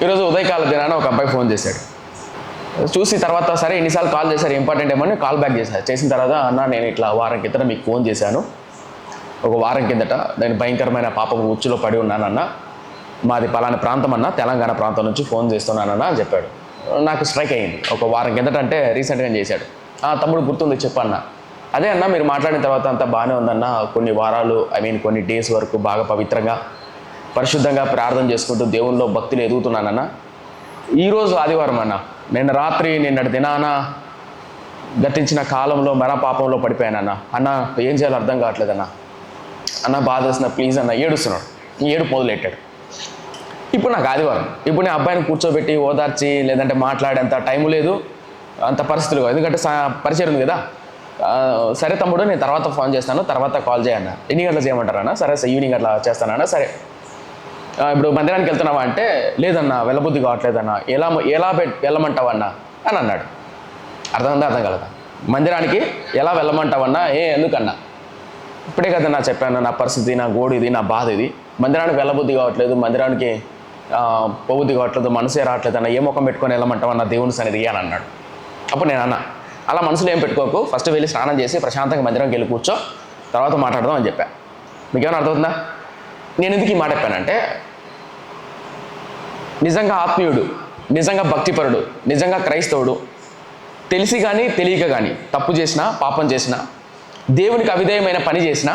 ఈరోజు ఉదయకాల దినాన ఒక అబ్బాయి ఫోన్ చేశాడు. చూసి తర్వాత సరే ఎన్నిసార్లు కాల్ చేశారు, ఇంపార్టెంట్ ఏమని కాల్ బ్యాక్ చేశారు. చేసిన తర్వాత అన్న నేను ఇట్లా వారం కిందట మీకు ఫోన్ చేశాను, ఒక వారం కిందట నేను భయంకరమైన పాపకు ఉచ్చులో పడి ఉన్నానన్న, మాది పలానా ప్రాంతం అన్న, తెలంగాణ ప్రాంతం నుంచి ఫోన్ చేస్తున్నానన్న అని చెప్పాడు. నాకు స్ట్రైక్ అయ్యింది. ఒక వారం కిందట అంటే రీసెంట్గా చేశాడు. తమ్ముడు గుర్తుంది చెప్పన్న. అదే అన్న మీరు మాట్లాడిన తర్వాత అంతా బాగానే ఉందన్న, కొన్ని వారాలు కొన్ని డేస్ వరకు బాగా పవిత్రంగా పరిశుద్ధంగా ప్రార్థన చేసుకుంటూ దేవుల్లో భక్తిలో ఎదుగుతున్నానన్న. ఈరోజు ఆదివారం అన్న, నిన్న రాత్రి నిన్నటి దినాన గతించిన కాలంలో మర పాపంలో పడిపోయానన్న. అన్న ఏం చేయాలో అర్థం కావట్లేదన్న, అన్న బాధ వేసిన ప్లీజ్ అన్న. ఏడుస్తున్నాడు. ఏడు మొదలెట్టాడు. ఇప్పుడు నాకు ఆదివారం, ఇప్పుడు నేను అబ్బాయిని కూర్చోబెట్టి ఓదార్చి లేదంటే మాట్లాడేంత టైం లేదు, అంత పరిస్థితులు, ఎందుకంటే పరిచయం ఉంది కదా. సరే తమ్ముడు నేను తర్వాత ఫోన్ చేస్తాను, తర్వాత కాల్ చేయన్న. ఎన్ని గంటలు చేయమంటారన్నా? సరే ఈవినింగ్ అట్లా చేస్తానన్నా. సరే ఇప్పుడు మందిరానికి వెళ్తున్నావా అంటే లేదన్నా వెళ్ళబుద్ధి కావట్లేదన్నా. ఎలా వెళ్ళమంటావన్నా అని అన్నాడు. అర్థం కలదా? మందిరానికి ఎలా వెళ్ళమంటావన్నా? ఎందుకన్నా? ఇప్పుడే కదన్నా చెప్పాను నా పరిస్థితి, నా గోడు ఇది, నా బాధ ఇది. మందిరానికి వెళ్ళబుద్ధి కావట్లేదు, మందిరానికి పోబుద్ధి కావట్లేదు, మనసే రావట్లేదు అన్న. ఏ ముఖం పెట్టుకొని వెళ్ళమంటావన్నా దేవుని సన్నిధి అని అన్నాడు. అప్పుడు నేను అన్నా అలా మనసులో ఏం పెట్టుకోకు, ఫస్ట్ వెళ్ళి స్నానం చేసి ప్రశాంతంగా మందిరంకి వెళ్ళి కూర్చో, తర్వాత మాట్లాడదాం అని చెప్పా. మీకేమైనా అర్థమవుతుందా? నేను ఎందుకు ఈ మాట చెప్పానంటే, నిజంగా ఆత్మీయుడు, నిజంగా భక్తిపరుడు, నిజంగా క్రైస్తవుడు తెలిసి కానీ తెలియక కానీ తప్పు చేసినా, పాపం చేసినా, దేవునికి అవిధేయమైన పని చేసినా,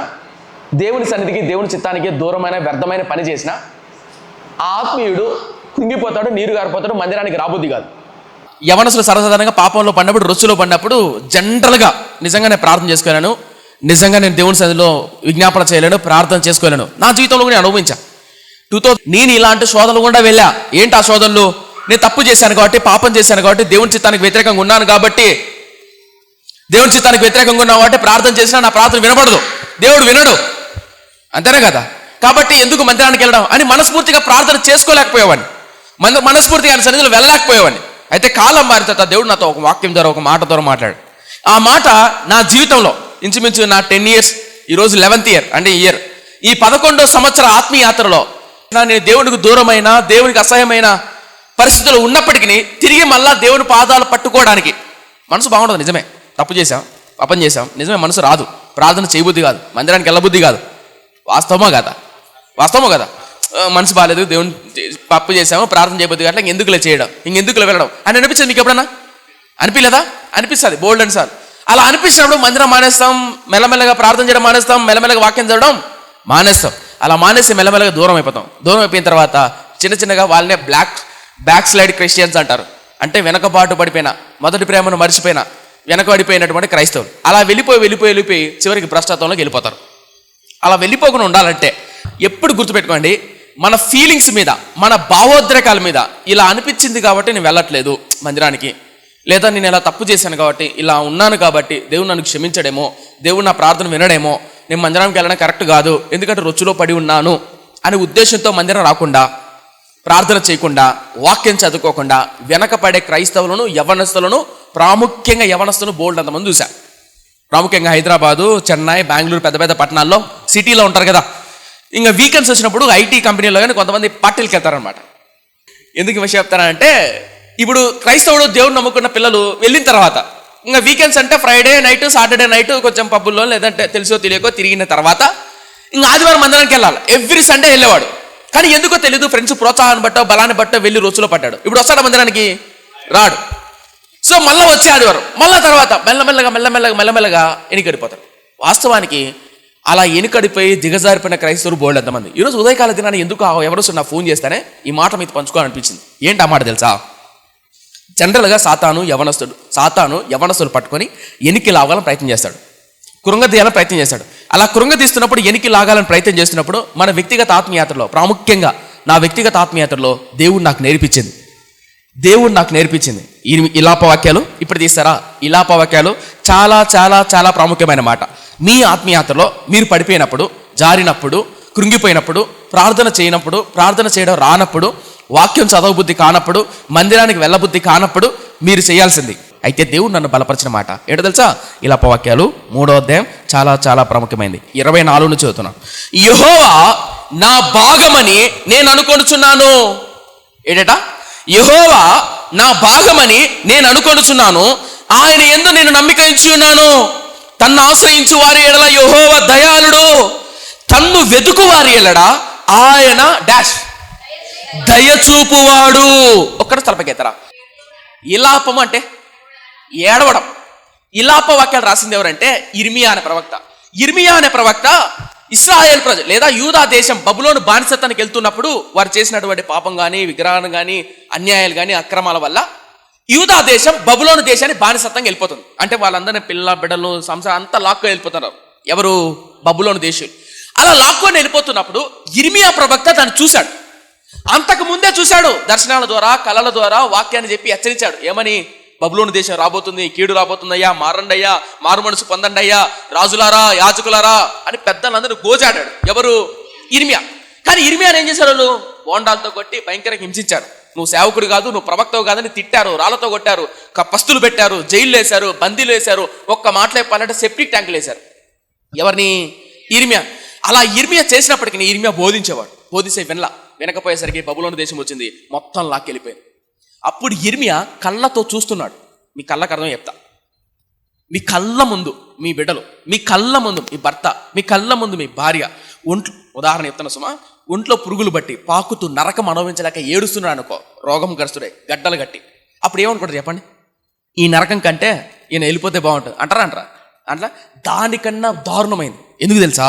దేవుని సన్నిధికి దేవుని చిత్తానికి దూరమైన వ్యర్థమైన పని చేసినా ఆ ఆత్మీయుడు కుంగిపోతాడు, నీరు గారిపోతాడు, మందిరానికి రాబుద్ది కాదు. యవనసులు సర్వసాధారణంగా పాపంలో పడినప్పుడు, రొచ్చులో పడినప్పుడు జనరల్గా నిజంగా నేను ప్రార్థన చేసుకోలేను, నిజంగా నేను దేవుని సన్నిధిలో విజ్ఞాపన చేయలేను, ప్రార్థన చేసుకోలేను. నా జీవితంలో కూడా నేను అనుభవించా. నేను ఇలాంటి శోధనలు కూడా వెళ్ళా. ఏంటి ఆ శోధనలు? నేను తప్పు చేశాను కాబట్టి, పాపం చేశాను కాబట్టి, దేవుని చిత్తానికి వ్యతిరేకంగా ఉన్నాను కాబట్టి, దేవుని చిత్తానికి వ్యతిరేకంగా ఉన్నావు కాబట్టి ప్రార్థన చేసినా నా ప్రార్థన వినపడదు, దేవుడు వినడు, అంతేనే కదా. కాబట్టి ఎందుకు మందిరానికి వెళ్ళడం అని మనస్ఫూర్తిగా ప్రార్థన చేసుకోలేకపోయేవాడిని, మనస్ఫూర్తిగా ఆయన సన్నిధిలో వెళ్ళలేకపోయేవాడిని. అయితే కాలం మారిన తర్వాత దేవుడు నాతో ఒక వాక్యం ద్వారా, ఒక మాట ద్వారా మాట్లాడు. ఆ మాట నా జీవితంలో ఇంచుమించు నా 10 years, ఈరోజు 11th year అంటే ఇయర్, ఈ 11వ సంవత్సర ఆత్మీయ యాత్రలో నేను దేవునికి దూరమైన, దేవునికి అసహ్యమైన పరిస్థితుల్లో ఉన్నప్పటికీ తిరిగి మళ్ళా దేవుని పాదాలు పట్టుకోవడానికి మనసు బాగుండదు. నిజమే, తప్పు చేశాం, పాపం చేశాం, నిజమే, మనసు రాదు, ప్రార్థన చేయబుద్ధి కాదు, మందిరానికి వెళ్ళబుద్ధి కాదు. వాస్తవమా కదా? మనసు బాగాలేదు, దేవుని తప్పు చేసాము, ప్రార్థన చేయబుద్ధి కాదు, ఇంకెందుకులే చేయడం, ఇంకెందుకులే వెళ్ళడం అని అనిపించదు. మీకు ఎప్పుడన్నా అనిపించలేదా? అనిపిస్తుంది బోల్డ్ అండ్ సార్. అలా అనిపించినప్పుడు మందిరం మానేస్తాం, మెల్లమెల్లగా ప్రార్థన చేయడం మానేస్తాం, మెల్లమెల్లగా వాక్యం చదవడం మానేస్తాం. అలా మానేసి మెల్లమెల్లగా దూరం అయిపోతాం. దూరం అయిపోయిన తర్వాత చిన్నగా వాళ్ళనే బ్యాక్ స్లైడ్ క్రిస్టియన్స్ అంటారు. అంటే వెనకబాటు పడిపోయిన, మొదటి ప్రేమను మర్చిపోయిన, వెనకబడిపోయినటువంటి క్రైస్తవులు. అలా వెళ్ళిపోయి చివరికి భ్రష్టత్వంలోకి వెళ్ళిపోతారు. అలా వెళ్ళిపోకుండా ఉండాలంటే ఎప్పుడు గుర్తుపెట్టుకోండి, మన ఫీలింగ్స్ మీద, మన భావోద్రేకాల మీద ఇలా అనిపించింది కాబట్టి నేను వెళ్ళట్లేదు మందిరానికి, లేదా నేను ఇలా తప్పు చేశాను కాబట్టి, ఇలా ఉన్నాను కాబట్టి దేవుడు నన్ను క్షమించడేమో, దేవుడు నా ప్రార్థన వినడేమో, నేను మందిరానికి వెళ్ళడం కరెక్ట్ కాదు, ఎందుకంటే రొచ్చులో పడి ఉన్నాను అనే ఉద్దేశంతో మందిరం రాకుండా, ప్రార్థన చేయకుండా, వాక్యం చదువుకోకుండా వెనకపడే క్రైస్తవులను, యవనస్తులను, ప్రాముఖ్యంగా యవనస్తులను బోల్డ్ అంతమంది చూశా. ప్రాముఖ్యంగా హైదరాబాదు, చెన్నై, బెంగళూరు, పెద్ద పెద్ద పట్టణాల్లో, సిటీలో ఉంటారు కదా. ఇంకా వీకెండ్స్ వచ్చినప్పుడు ఐటీ కంపెనీలో కానీ కొంతమంది పార్టీలకు వెళ్తారనమాట. ఎందుకు విషయం చెప్తారంటే, ఇప్పుడు క్రైస్తవుడు దేవుడు నమ్ముకున్న పిల్లలు వెళ్ళిన తర్వాత ఇంకా వీకెండ్స్ అంటే ఫ్రైడే నైట్, సాటర్డే నైట్ కొంచెం పబ్బుల్లో లేదంటే తెలుసో తెలియకో తిరిగిన తర్వాత ఇంకా ఆదివారం మందిరానికి వెళ్ళాలి. ఎవ్రీ సండే వెళ్ళేవాడు. కానీ ఎందుకో తెలియదు, ఫ్రెండ్స్ ప్రోత్సాహాన్ని బట్టో బలాన్ని బట్టో వెళ్ళి రోజులో పడ్డాడు. ఇప్పుడు వస్తాడు మందిరానికి? రాడు. సో మళ్ళీ వచ్చే ఆదివారం, మళ్ళీ తర్వాత మెల్లమెల్లగా ఎనికడిపోతారు. వాస్తవానికి అలా ఎనుకడిపోయి దిగజారిపోయిన క్రైస్తవులు బోల్డ్ ఎంతమంది. ఈరోజు ఉదయకాల దినాన్ని ఎందుకు ఎవరు నా ఫోన్ చేస్తానే ఈ మాట మీద పంచుకోవాలనిపించింది. ఏంటి ఆ మాట తెలుసా? జనరల్గా సాతాను యవనస్తులు పట్టుకొని ఎనికి లాగాలని ప్రయత్నం చేస్తాడు, కృంగదీయాలని ప్రయత్నం చేస్తాడు. అలా కృంగదీస్తున్నప్పుడు, ఎనికి లాగాలని ప్రయత్నం చేస్తున్నప్పుడు మన వ్యక్తిగత ఆత్మీయాత్రలో, ప్రాముఖ్యంగా నా వ్యక్తిగత ఆత్మీయాత్రలో దేవుడు నాకు నేర్పించింది ఇలాపవాక్యాలు. ఇప్పుడు తీస్తారా? ఇలాపవాక్యాలు చాలా చాలా చాలా ప్రాముఖ్యమైన మాట. మీ ఆత్మీయాత్రలో మీరు పడిపోయినప్పుడు, జారినప్పుడు, కృంగిపోయినప్పుడు, ప్రార్థన చేయనప్పుడు, ప్రార్థన చేయడం రానప్పుడు, వాక్యం చదవబుద్ధి కానప్పుడు, మందిరానికి వెళ్ళబుద్ధి కానప్పుడు మీరు చేయాల్సింది. అయితే దేవుడు నన్ను బలపరిచిన మాట ఏంటో తెలుసా? ఇలాపవాక్యాలు 3వ అధ్యాయం చాలా చాలా ప్రాముఖ్యమైనది. 24 చదువుతున్నాను. యెహోవా నా భాగమని నేను అనుకొనుచున్నాను. ఏంటట? యెహోవా నా భాగమని నేను అనుకొనుచున్నాను, ఆయన యందు నేను నమ్మిక ఉంచి ఉన్నాను. తన్ను ఆశ్రయించు వారి ఎడల యెహోవా దయాళుడు, తన్ను వెతుకు వారి ఎడల ఆయన డాష్ దయచూపువాడు. ఒక్కడ తలపకెత్తరా. ఇలాపము అంటే ఏడవడం. ఇలాప వాక్యాలు రాసింది ఎవరంటే ఇర్మియా అనే ప్రవక్త. ఇర్మియా అనే ప్రవక్త ఇశ్రాయేల్ ప్రజలు లేదా యూదా దేశం బబులోను బానిసత్వానికి వెళ్తున్నప్పుడు వారు చేసినటువంటి పాపం కానీ, విగ్రహాన్ని కానీ, అన్యాయాలు కానీ, అక్రమాల వల్ల యూదా దేశం బబులోను దేశాన్ని బానిసత్వంగా వెళ్ళిపోతుంది. అంటే వాళ్ళందరినీ పిల్ల బిడ్డలు సంసారం అంతా లాక్కొని వెళ్ళిపోతున్నారు. ఎవరు? బబులోను దేశం. అలా లాక్కొని వెళ్ళిపోతున్నప్పుడు ఇర్మియా ప్రవక్త దాన్ని చూశాడు. అంతకు ముందే చూశాడు. దర్శనాల ద్వారా, కళల ద్వారా వాక్యాన్ని చెప్పి హెచ్చరించాడు. ఏమని? బబులోను దేశం రాబోతుంది, కీడు రాబోతుందయ్యా, మారండయ్యా, మారు మనసు పొందండయ్యా, రాజులారా, యాజకులారా అని పెద్దలందరూ గోజాడాడు. ఎవరు? ఇర్మియా. కానీ ఇర్మియాని ఏం చేశారు? వాళ్ళు బోండాలతో కొట్టి భయంకరంగా హింసించారు. నువ్వు సేవకుడు కాదు, నువ్వు ప్రవక్తవు కాదని తిట్టారు, రాళ్లతో కొట్టారు, పస్తులు పెట్టారు, జైలు వేశారు, బందీలు వేశారు, ఒక్క మాటలు చెప్పాలంటే సెప్టిక్ ట్యాంకులు వేశారు. ఎవరిని? ఇర్మియా. అలా ఇర్మియా చేసినప్పటికీ ఇర్మియా బోధించేవాడు. బోధించే వినకపోయేసరికి బబులోను దేశం వచ్చింది, మొత్తం లాక్కెళ్ళిపోయింది. అప్పుడు ఇర్మియా కళ్ళతో చూస్తున్నాడు. మీ కళ్ళకు అర్థం చెప్తా. మీ కళ్ళ ముందు మీ బిడ్డలు, మీ కళ్ళ ముందు మీ భర్త, మీ కళ్ళ ముందు మీ భార్య ఒంట్లో, ఉదాహరణ చెప్తున్నా సుమా, ఒంట్లో పురుగులు బట్టి పాకుతూ నరకం అనుభవించలేక ఏడుస్తున్నాడు అనుకో, రోగం గరుస్తుడే, గడ్డలు గట్టి. అప్పుడు ఏమనుకుంటారు చెప్పండి? ఈ నరకం కంటే ఈయన వెళ్ళిపోతే బాగుంటుంది అంటారా? అట్లా దానికన్నా దారుణమైంది. ఎందుకు తెలుసా?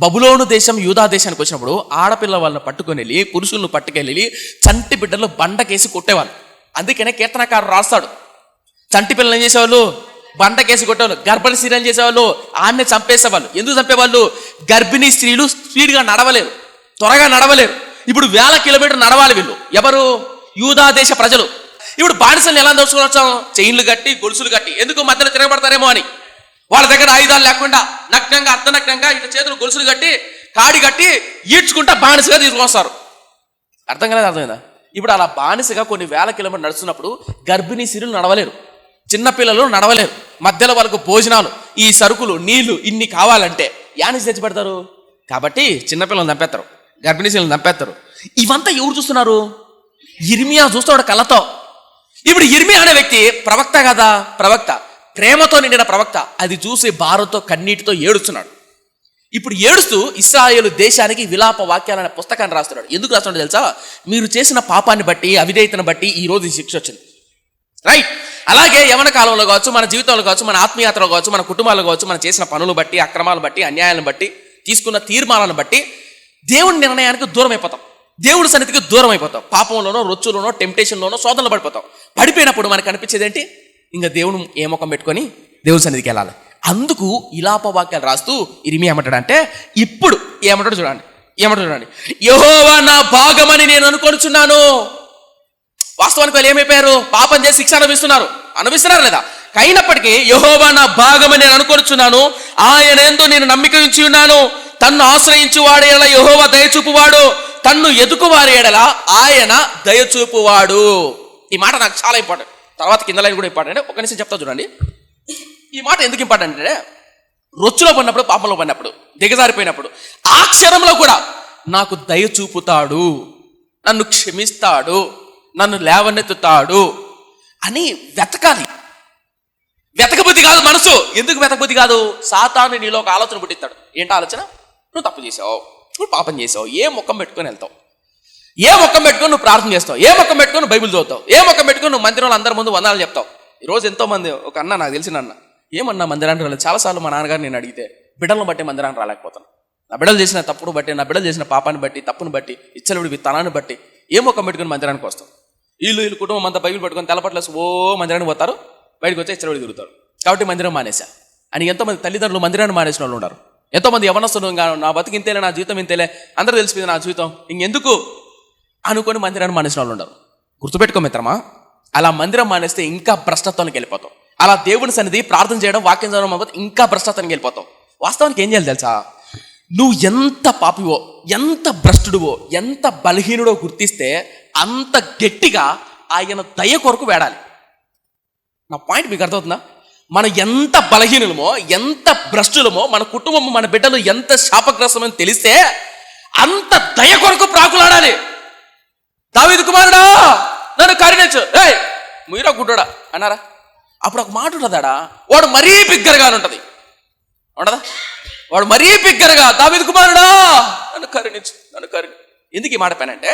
బబులోను దేశం యూదా దేశానికి వచ్చినప్పుడు ఆడపిల్ల వాళ్ళని పట్టుకొని వెళ్ళి, పురుషులను పట్టుకెళ్ళి చంటి బిడ్డలు బండకేసి కొట్టేవాళ్ళు. అందుకనే కీర్తనకారుడు రాస్తాడు, చంటి పిల్లలు ఏం చేసేవాళ్ళు? బండకేసి కొట్టేవాళ్ళు. గర్భిణీ స్త్రీలు చేసేవాళ్ళు, ఆమె చంపేసేవాళ్ళు. ఎందుకు చంపేవాళ్ళు? గర్భిణీ స్త్రీలు స్పీడ్గా నడవలేరు, త్వరగా నడవలేరు. ఇప్పుడు 1000 కిలోమీటర్లు నడవాలి వీళ్ళు. ఎవరు? యూదా దేశ ప్రజలు. ఇప్పుడు బానిసల్ని ఎలా దోచుకోవచ్చాం? చైన్లు కట్టి, గొలుసులు కట్టి. ఎందుకు? మధ్యలో తిరగబడతారేమో అని. వాళ్ళ దగ్గర ఆయుధాలు లేకుండా నగ్నంగా, అర్ధనగ్నంగా ఇట్లా చేతులు గొలుసులు కట్టి, కాడి కట్టి ఈడ్చుకుంటా బానిసగా తీసుకొస్తారు. అర్థం కాలేదు? అర్థమైందా? ఇప్పుడు అలా బానిసగా కొన్ని 1000 కిలోమీటర్లు నడుస్తున్నప్పుడు గర్భిణీ స్త్రీలు నడవలేరు, చిన్నపిల్లలు నడవలేరు. మధ్యలో వాళ్ళకు భోజనాలు, ఈ సరుకులు, నీళ్లు ఇన్ని కావాలంటే యానికి తెచ్చి పెడతారు. కాబట్టి చిన్నపిల్లలు చంపేస్తారు, గర్భిణీ స్త్రీలను చంపేస్తారు. ఇవంతా ఎవరు చూస్తున్నారు? ఇర్మియా చూస్తాడు కళ్ళతో. ఇప్పుడు ఇర్మియా అనే వ్యక్తి ప్రవక్త కదా, ప్రవక్త, ప్రేమతో నిండిన ప్రవక్త. అది చూసి భారంతో కన్నీటితో ఏడుస్తున్నాడు. ఇప్పుడు ఏడుస్తూ ఇశ్రాయేలు దేశానికి విలాప వాక్యాలనే పుస్తకాన్ని రాస్తున్నాడు. ఎందుకు రాస్తున్నాడు తెలుసా? మీరు చేసిన పాపాన్ని బట్టి, అవిధేయతను బట్టి ఈ రోజు ఈ శిక్ష వచ్చింది. రైట్. అలాగే యవన కాలంలో కావచ్చు, మన జీవితంలో కావచ్చు, మన ఆత్మీయతలో కావచ్చు, మన కుటుంబాల్లో కావచ్చు, మనం చేసిన పనులు బట్టి, అక్రమాలను బట్టి, అన్యాయాలను బట్టి, తీసుకున్న తీర్మానాలను బట్టి దేవుని నిర్ణయానికి దూరం అయిపోతాం, దేవుడి సన్నిధికి దూరం అయిపోతాం. పాపంలోనో, రొచ్చులోనో, టెంప్టేషన్లోనో, శోధనలో పడిపోతాం. పడిపోయినప్పుడు మనకు అనిపించేది ఏంటి? ఇంకా దేవుడు ఏ ముఖం పెట్టుకొని దేవుడి సన్నిధికి వెళ్ళాలి. అందుకు ఇలాప వాక్యాలు రాస్తూ ఇర్మియా ఏమంటాడంటే, ఇప్పుడు ఏమంటాడు చూడండి, యెహోవా నా భాగమని నేను అనుకొనుచున్నాను. వాస్తవానికి వాళ్ళు ఏమైపోయారు? పాపం చేసి శిక్ష అనుభవిస్తున్నారు లేదా? అయినప్పటికీ యెహోవా నా భాగమని నేను అనుకొనుచున్నాను, ఆయన యందు నేను నమ్మిక ఉంచి ఉన్నాను. తన్ను ఆశ్రయించు వాడి ఎడల యెహోవా దయచూపువాడు, తన్ను ఎదుకు వారి ఎడల ఆయన దయచూపువాడు. ఈ మాట నాకు చాలా ఇంపార్టెంట్. తర్వాత కింద లైన్ కూడా ఇంపార్టెంట్. ఒక నిమిషం చెప్తా చూడండి. ఈ మాట ఎందుకు ఇంపార్టెంట్ అంటే, రొచ్చులో పడినప్పుడు, పాపంలో పడినప్పుడు, దిగజారిపోయినప్పుడు ఆ క్షణంలో కూడా నాకు దయ చూపుతాడు, నన్ను క్షమిస్తాడు, నన్ను లేవనెత్తుతాడు అని వెతకాలి. వెతకబుద్ధి కాదు మనసు. ఎందుకు వెతకబుద్ధి కాదు? సాతాను నీలో ఒక ఆలోచన పుట్టిస్తాడు. ఏంటి ఆలోచన? నువ్వు తప్పు చేసావు, నువ్వు పాపం చేసావు, ఏ ముఖం పెట్టుకొని వెళ్తావు, ఏ ముఖం పెట్టుకొని నువ్వు ప్రార్థన చేస్తావు, ఏ ముఖం పెట్టుకొని నువ్వు బైబిల్ చదువుతావు, ఏ ముఖం పెట్టుకొని నువ్వు మందిరంలో అందరి ముందు వందనాలు చెప్తావు. ఈరోజు ఎంతో మంది, ఒక అన్న నాకు తెలిసిన అన్న, ఏమన్నా మందిరానికి రాలేదు. చాలాసార్లు మా నాన్నగారు నేను అడిగితే బిడ్డలను బట్టి మందిరానికి రాలేకపోతాను. నా బిడ్డలు చేసిన తప్పును బట్టి, నా బిడ్డలు చేసిన పాపాన్ని బట్టి, తప్పును బట్టి, ఇచ్చలుడి విత్తనాన్ని బట్టి ఏ ముఖం పెట్టుకొని మందిరానికి వస్తాం. వీళ్ళు కుటుంబం అంతా బైబిల్ పట్టుకొని తెల్లపట్లేసి ఓ మందిరానికి పోతారు, బయటకు వచ్చి ఇచ్చలుడి తిరుగుతారు. కాబట్టి మందిరం మానేశా అని ఎంతోమంది తల్లిదండ్రులు మందిరాన్ని మానేసిన వాళ్ళు ఉన్నారు. ఎంతోమంది యవనస్తులు, నా బతుకు ఇంతేలే, నా జీవితం ఇంతేలే, అందరూ తెలిసిపోయింది నా జీవితం, ఇంకెందుకు అనుకొని మందిరాన్ని మానేసిన వాళ్ళు ఉన్నారు. గుర్తుపెట్టుకో మిత్రమా, అలా మందిరం మానేస్తే ఇంకా భ్రష్టత్వానికి వెళ్ళిపోతాం. అలా దేవుని సన్నిధి ప్రార్థన చేయడం, వాక్యం చదవడం అవ్వదు, ఇంకా భ్రష్టత్వానికి వెళ్ళిపోతాం. వాస్తవానికి ఏం చేయాలి తెలుసా? నువ్వు ఎంత పాపివో, ఎంత భ్రష్టుడువో, ఎంత బలహీనుడో గుర్తిస్తే అంత గట్టిగా ఆయన దయ కొరకు వేడాలి. నా పాయింట్ మీకు అర్థమవుతుందా? మనం ఎంత బలహీనులమో, ఎంత భ్రష్టులమో, మన కుటుంబము, మన బిడ్డలు ఎంత శాపగ్రస్తమని తెలిస్తే అంత దయ కొరకు ప్రాకులాడాలి. దావీదు కుమారుడా, నన్ను కరుణించు, ఏయ్ మీరా గుడ్డోడా అన్నారా? అప్పుడు ఒక మాట ఉంటుందాడా, వాడు మరీ బిగ్గరగా ఉంటుంది, ఉండదా? వాడు మరీ బిగ్గరగా దావీదు కుమారుడా నన్ను కరుణించు, నన్ను కరుణించు. ఎందుకు ఈ మాట పైనంటే,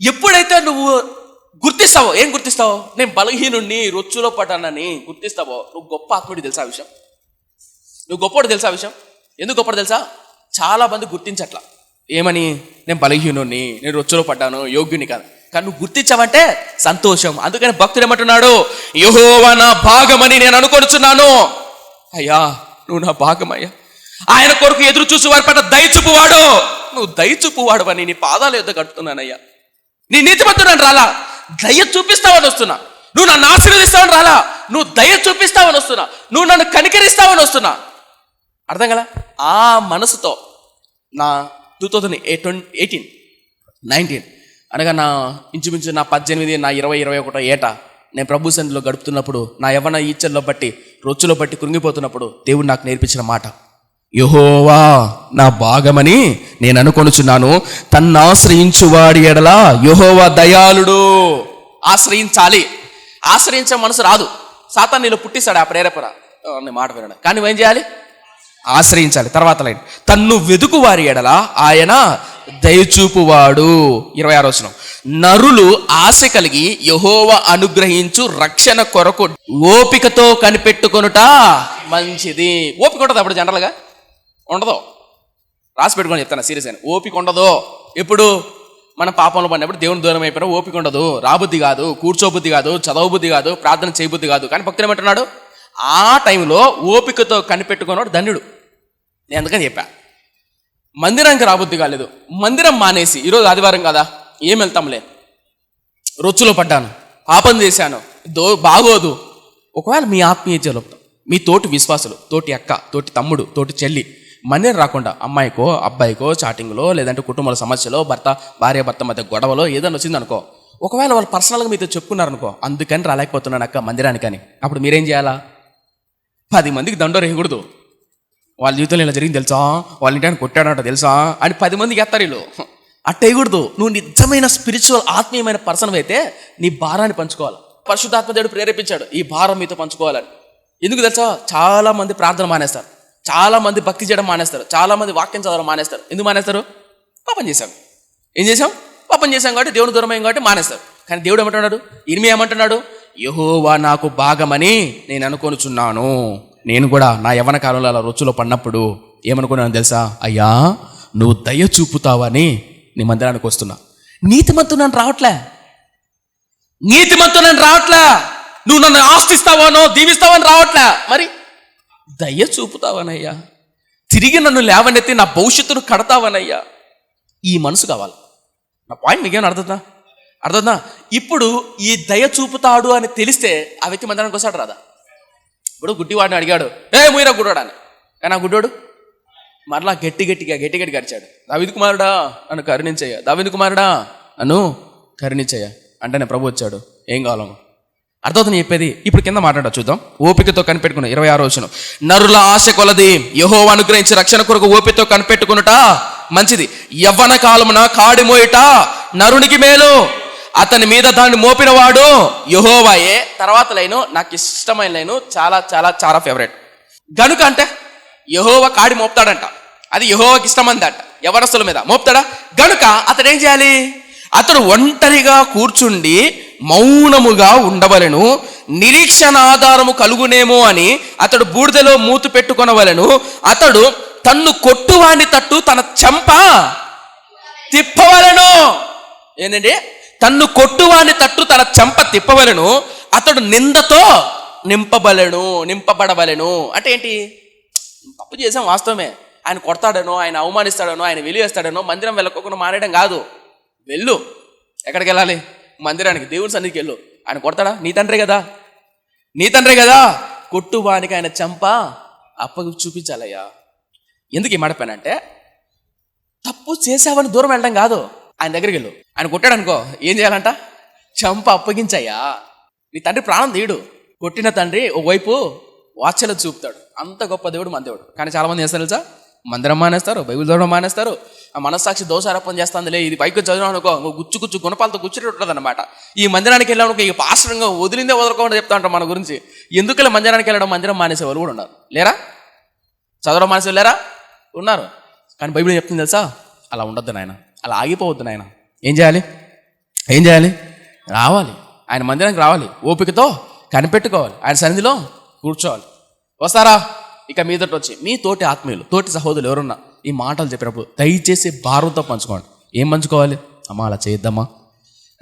ఎప్పుడైతే నువ్వు గుర్తిస్తావో, ఏం గుర్తిస్తావో, నేను బలహీనుణ్ణి, రొచ్చులో పడ్డానని గుర్తిస్తావో, నువ్వు గొప్ప ఆత్ముడి తెలుసా విషయం? నువ్వు గొప్పవాడు తెలుసా విషయం? ఎందుకు గొప్పవాడు తెలుసా? చాలా మంది గుర్తించట్లా. ఏమని? నేను బలహీనుణ్ణి, నేను రొచ్చులో పడ్డాను, యోగ్యుని కాదు. కానీ నువ్వు గుర్తించావంటే సంతోషం. అందుకని భక్తుడు ఏమంటున్నాడు? యెహోవా నా భాగమని నేను అనుకొనుచున్నాను. అయ్యా నువ్వు నా భాగమయ్యా, ఆయన కొరకు ఎదురు చూసి వారి పట్ల దయచూపువాడు, నువ్వు దయచూపువాడు అని నీ పాదాల యొద్ద కట్టుతున్నానయ్యా. నీ నీతిమంతుడని రాలా, దయ చూపిస్తావని వస్తున్నా. నువ్వు నన్ను ఆశీర్వదిస్తావని రాలా, నువ్వు దయ చూపిస్తావని వస్తున్నా. నువ్వు నన్ను కనికరిస్తావని వస్తున్నా. అర్థం కదా? ఆ మనసుతో నా 2018-19 అనగా నా ఇంచుమించు నా 18, నా 20-21 ఏట నేను ప్రభు సన్నిధిలో గడుపుతున్నప్పుడు, నా యవ్వన ఈచ్చల్లో బట్టి, రొచ్చులో బట్టి కృంగిపోతున్నప్పుడు దేవుడు నాకు నేర్పించిన మాట, యెహోవా నా భాగమని నేను అనుకొనుచున్నాను. తన్ను ఆశ్రయించువాడి ఎడల యెహోవా దయాళుడు. ఆశ్రయించాలి. ఆశ్రయించే మనసు రాదు. సాతాను నీలో పుట్టిస్తాడు ఆ ప్రేరేపణ, మాట వినడం. కానీ నువ్వేం చేయాలి? ఆశ్రయించాలి. తర్వాత లైన్, తన్ను వెదుకు వారి ఎడల ఆయన దయచూపువాడు. 26వ వచనం, నరులు ఆశ కలిగి యెహోవా అనుగ్రహించు రక్షణ కొరకు ఓపికతో కనిపెట్టుకొనుట మంచిది. ఓపిక ఉండదు అప్పుడు, జనరల్గా ఉండదు. రాసి పెట్టుకొని చెప్తాను సీరియస్ అని. ఓపిక ఉండదు ఎప్పుడు? మన పాపంలో పడినప్పుడు, దేవుని దూరం అయిపోయినా ఓపిక ఉండదు. రాబుద్ధి కాదు, కూర్చోబుద్ధి కాదు, చదవబుద్ధి కాదు, ప్రార్థన చేయబుద్ధి కాదు. కానీ భక్తుడు ఏమంటున్నాడు? ఆ టైంలో ఓపికతో కనిపెట్టుకున్నాడు ధన్యుడు. నేను అందుకని చెప్పా, మందిరానికి రాబుద్ధి కాలేదు, మందిరం మానేసి, ఈరోజు ఆదివారం కదా ఏం వెళ్తాంలే, రొచ్చులో పడ్డాను, పాపం చేశాను, బాగోదు. ఒకవేళ మీ ఆత్మీయ జీవితంలో మీ తోటి విశ్వాసులు, తోటి అక్క, తోటి తమ్ముడు, తోటి చెల్లి మందిరం రాకుండా అమ్మాయికో అబ్బాయికో చాటింగ్లో, లేదంటే కుటుంబాల సమస్యలో, భార్య భర్త మధ్య గొడవలో ఏదైనా వచ్చిందనుకో, ఒకవేళ వాళ్ళు పర్సనల్గా మీతో చెప్పుకున్నారనుకో, అందుకని రాలేకపోతున్నాను అక్క మందిరానికి అని, అప్పుడు మీరేం చేయాలా? 10 మందికి దండోరు వేయకూడదు. వాళ్ళ జీవితంలో ఇలా జరిగింది తెలుసా, వాళ్ళ ఇంటి కొట్టాడంట తెలుసా అని 10 మందికి ఎత్తారు వీళ్ళు. అట్ట వేయకూడదు. నువ్వు నిజమైన స్పిరిచువల్ ఆత్మీయమైన పర్సన్ అయితే నీ భారాన్ని పంచుకోవాలి. పరిశుద్ధాత్మ దేవుడు ప్రేరేపించాడు ఈ భారం మీతో పంచుకోవాలని. ఎందుకు తెలుసా? చాలా మంది ప్రార్థన మానేస్తారు, చాలా మంది భక్తి చేయడం మానేస్తారు, చాలా మంది వాక్యం చదవడం మానేస్తారు. ఎందుకు మానేస్తారు? పాపం చేశాం. ఏం చేసాం? పాపం చేశాం కాబట్టి, దేవుని దూరమయ్యాం కాబట్టి మానేస్తారు. కానీ దేవుడు ఏమంటున్నాడు? ఇర్మియా ఏమంటున్నాడు? యెహోవా నాకు భాగమని నేను అనుకొనుచున్నాను. నేను కూడా నా యవ్వన కాలంలో అలా రొచ్చులో పడినప్పుడు ఏమనుకున్నాను తెలుసా? అయ్యా నువ్వు దయ చూపుతావని నీ మందిరానికి వస్తున్నా. నీతిమంతునని రావట్లే, నీతిమంతునని రావట్లే, నువ్వు నన్ను ఆస్తిస్తావానో దీవిస్తావని రావట్లే, మరి దయ చూపుతావనయ్యా, తిరిగి నన్ను లేవనెత్తి నా భవిష్యత్తును కడతావనయ్యా. ఈ మనసు కావాలి. నా పాయింట్ మీకేమైనా అర్థందా? ఇప్పుడు ఈ దయ చూపుతాడు అని తెలిస్తే ఆ వ్యక్తి మందిరానికి వస్తాడు రాదా? ఇప్పుడు గుడ్డివాడిని అడిగాడు, మూయిరా గుడ్డోడా అని. కానీ ఆ గుడ్డోడు మరలా గట్టిగా అరిచాడు, దావీదు కుమారుడా నన్ను కరుణించయ్యా, దావీదు కుమారుడా నన్ను కరుణించయ్యా. అంటేనే ప్రభు వచ్చాడు, ఏం కావాలమ్మా? అర్థమవుతుంది చెప్పేది. ఇప్పుడు కింద మాట్లాడా చూద్దాం. ఓపికతో కనిపెట్టుకుని 26వ వచనం, నరుల ఆశ కొలది యెహోవా అనుగ్రహించి రక్షణ కొరకు ఓపికతో కనిపెట్టుకునుట మంచిది. యవ్వన కాలమున కాడి మోయుట నరునికి మేలు, అతని మీద దాన్ని మోపినవాడు యెహోవాయే. తర్వాత లైను నాకు ఇష్టమైన లైను, చాలా చాలా చాలా ఫేవరెట్. గనుక అంటే యెహోవా కాడి మోపుతాడంట, అది యెహోవాకి ఇష్టమందంట, యవనస్తుల మీద మోపుతాడా? గనుక అతడు ఏం చేయాలి? అతడు ఒంటరిగా కూర్చుండి మౌనముగా ఉండవలెను, నిరీక్షణ ఆధారము కలుగునేమో అని అతడు బూడిదలో మూతు పెట్టుకొనవలెను. అతడు తన్ను కొట్టువాని తట్టు తన చెంప తిప్పవలెను. ఏంటంటే తన్ను కొట్టువాని తట్టు తన చెంప తిప్పవలెను. అతడు నిందతో నింపబడవలెను. అంటే ఏంటి? తప్పు చేసాం వాస్తవమే, ఆయన కొడతాడనో, ఆయన అవమానిస్తాడనో, ఆయన వెలివేస్తాడనో మందిరం వెళ్ళకోకుండా మానేయడం కాదు. వెళ్ళు. ఎక్కడికి వెళ్ళాలి? మందిరానికి, దేవుని సన్నిధికి వెళ్ళు. ఆయన కొడతాడా? నీ తండ్రే కదా. కొట్టువానికి ఆయన చెంప అప్పగి చూపించాలయ్యా. ఎందుకు ఈ మాట పైనంటే, తప్పు చేసావని దూరం వెళ్ళడం కాదు, ఆయన దగ్గరికి వెళ్ళు. ఆయన కొట్టాడు అనుకో, ఏం చేయాలంట? చెంప అప్పగించయ్యా. నీ తండ్రి ప్రాణం తీయడు. కొట్టిన తండ్రి ఒకవైపు వాత్సల్యం చూపుతాడు. అంత గొప్ప దేవుడు మన దేవుడు. కానీ చాలా మంది చేస్తారు తెలుసా? మందిరం మానేస్తారు, బైబిల్ చదవడం మానేస్తారు. ఆ మనస్సాక్షి దోషారోపణ చేస్తుందిలే, ఇది పైకి చదివాం అనుకో గుచ్చు గుణపాలతో గుచ్చుకుంటుంది అనమాట. ఈ మందిరానికి వెళ్ళామనుకో ఇక పాస్టర్గా వదిలిందే వదలకుండా చెప్తా ఉంటారు మన గురించి. ఎందుకు మందిరానికి వెళ్ళడం, మందిరం మానేసే వాళ్ళు కూడా ఉన్నారు లేరా? చదవడం మానేసే లేరా? ఉన్నారు. కానీ బైబిల్ చెప్తుంది తెలుసా, అలా ఉండొద్దు నాయన, అలా ఆగిపోవద్దు నాయన. ఏం చేయాలి? రావాలి, ఆయన మందిరానికి రావాలి, ఓపికతో కనిపెట్టుకోవాలి, ఆయన సన్నిధిలో కూర్చోవాలి. వస్తారా? ఇక మీదట వచ్చి మీ తోటి ఆత్మీయులు, తోటి సహోదరులు ఎవరున్నా ఈ మాటలు చెప్పినప్పుడు దయచేసి భారంతో పంచుకోండి. ఏం పంచుకోవాలి? అమ్మా అలా చేద్దామా,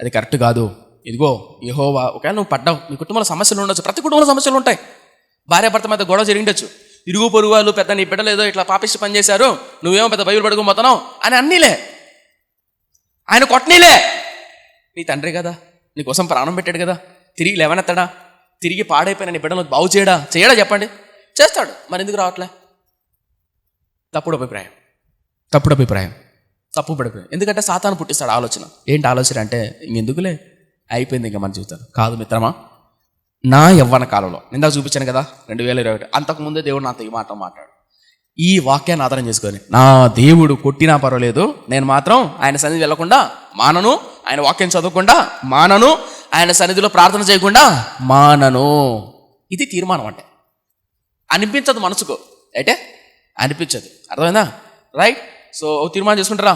అది కరెక్ట్ కాదు, ఇదిగో యెహోవా. ఒకవేళ నువ్వు పడ్డావు, మీ కుటుంబంలో సమస్యలు ఉండొచ్చు, ప్రతి కుటుంబంలో సమస్యలు ఉంటాయి. భార్యాభర్త మధ్య గొడవ జరిగిండొచ్చు, ఇరుగు పొరుగు వాళ్ళు పెద్ద నీ బిడ్డలు ఏదో ఇట్లా పాపిష్టి పని చేశారు, నువ్వేమో పెద్ద బైబిల్ పడుకుని పోతున్నావు అని అన్నీలే. ఆయన కొట్టనీలే, నీ తండ్రి కదా, నీకోసం ప్రాణం పెట్టాడు కదా, తిరిగి లేవనెత్తాడా? తిరిగి పాడైపోయిన నీ బిడ్డలకు బాగు చేయడా? చెప్పండి. చేస్తాడు. మరి ఎందుకు రావట్లే? తప్పుడు అభిప్రాయం. ఎందుకంటే సాతాను పుట్టిస్తాడు ఆలోచన. ఏంటి ఆలోచన అంటే, ఇంకెందుకులే, అయిపోయింది ఇంకా మన జీవితం. కాదు మిత్రమా, నా యవ్వన కాలంలో ఇందాక చూపించాను కదా 2021, అంతకుముందే దేవుడు నాతో ఈ మాట మాట్లాడు. ఈ వాక్యాన్ని ఆధారం చేసుకొని నా దేవుడు కొట్టినా పర్వాలేదు, నేను మాత్రం ఆయన సన్నిధి వెళ్లకుండా మానను, ఆయన వాక్యం చదవకుండా మానను, ఆయన సన్నిధిలో ప్రార్థన చేయకుండా మానను. ఇది తీర్మానం. అంటే అనిపించదు మనసుకు, అయితే అనిపించదు. అర్థమైందా? రైట్. సో తీర్మానం చేసుకుంటారా?